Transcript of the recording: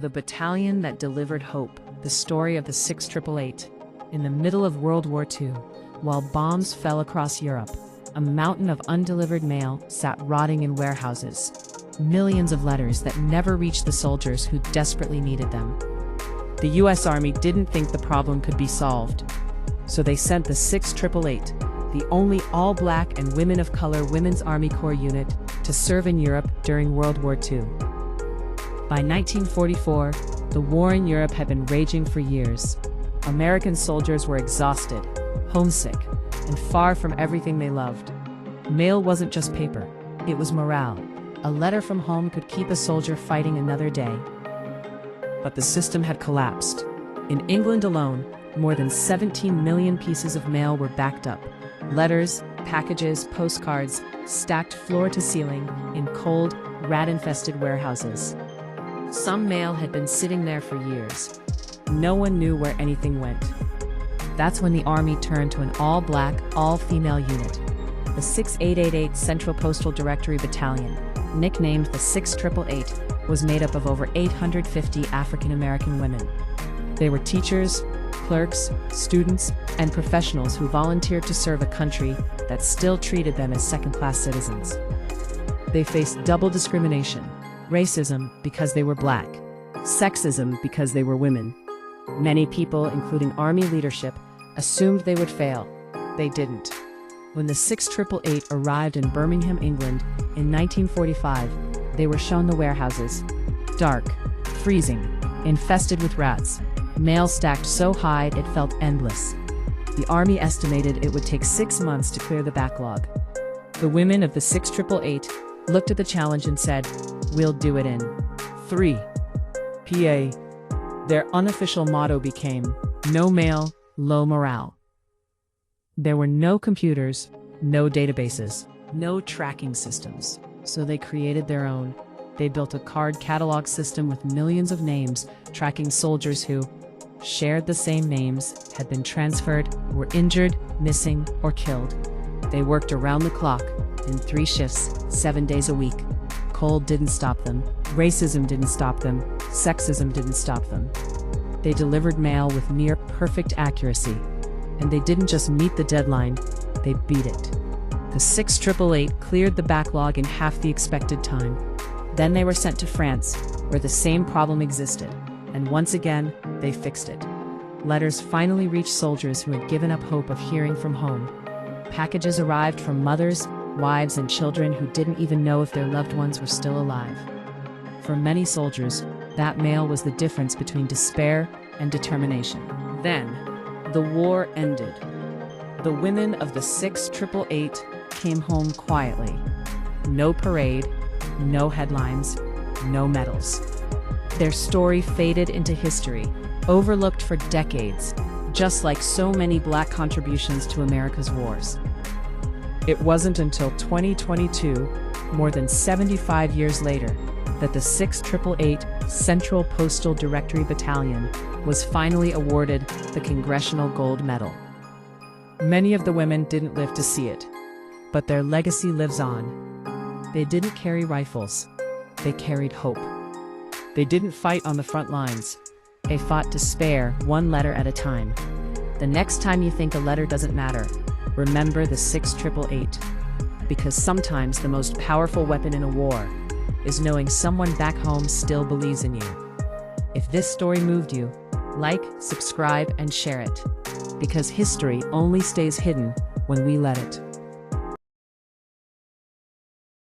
The battalion that delivered hope, the story of the 6888. In the middle of World War II, while bombs fell across Europe, a mountain of undelivered mail sat rotting in warehouses. Millions of letters that never reached the soldiers who desperately needed them. The US Army didn't think the problem could be solved, so they sent the 6888, the only all-black and women of color Women's Army Corps unit, to serve in Europe during World War II. By 1944, the war in Europe had been raging for years. American soldiers were exhausted, homesick, and far from everything they loved. Mail wasn't just paper, it was morale. A letter from home could keep a soldier fighting another day. But the system had collapsed. In England alone, more than 17 million pieces of mail were backed up. Letters, packages, postcards, stacked floor to ceiling in cold, rat-infested warehouses. Some mail had been sitting there for years. No one knew where anything went. That's when the Army turned to an all-black, all-female unit. The 6888th Central Postal Directory Battalion, nicknamed the 6888, was made up of over 850 African-American women. They were teachers, clerks, students, and professionals who volunteered to serve a country that still treated them as second-class citizens. They faced double discrimination: racism because they were black, sexism because they were women. Many people, including Army leadership, assumed they would fail. They didn't. When the 6888 arrived in Birmingham, England, in 1945, they were shown the warehouses. Dark, freezing, infested with rats, mail stacked so high it felt endless. The Army estimated it would take 6 months to clear the backlog. The women of the 6888 looked at the challenge and said, "We'll do it in 3 PA. Their unofficial motto became, "No mail, low morale." There were no computers, no databases, no tracking systems, so they created their own. They built a card catalog system with millions of names, tracking soldiers who shared the same names, had been transferred, were injured, missing, or killed. They worked around the clock, in 3 shifts, 7 days a week. Cold didn't stop them, racism didn't stop them, sexism didn't stop them. They delivered mail with near perfect accuracy. And they didn't just meet the deadline, they beat it. The 6888 cleared the backlog in half the expected time. Then they were sent to France, where the same problem existed, and once again, they fixed it. Letters finally reached soldiers who had given up hope of hearing from home. Packages arrived from mothers, wives, and children who didn't even know if their loved ones were still alive. For many soldiers, that mail was the difference between despair and determination. Then, the war ended. The women of the 6888 came home quietly. No parade, no headlines, no medals. Their story faded into history, overlooked for decades, just like so many black contributions to America's wars. It wasn't until 2022, more than 75 years later, that the 6888 Central Postal Directory Battalion was finally awarded the Congressional Gold Medal. Many of the women didn't live to see it, but their legacy lives on. They didn't carry rifles, they carried hope. They didn't fight on the front lines, they fought despair one letter at a time. The next time you think a letter doesn't matter, remember the 6888, because sometimes the most powerful weapon in a war is knowing someone back home still believes in you. If this story moved you, like, subscribe, and share it, because history only stays hidden when we let it.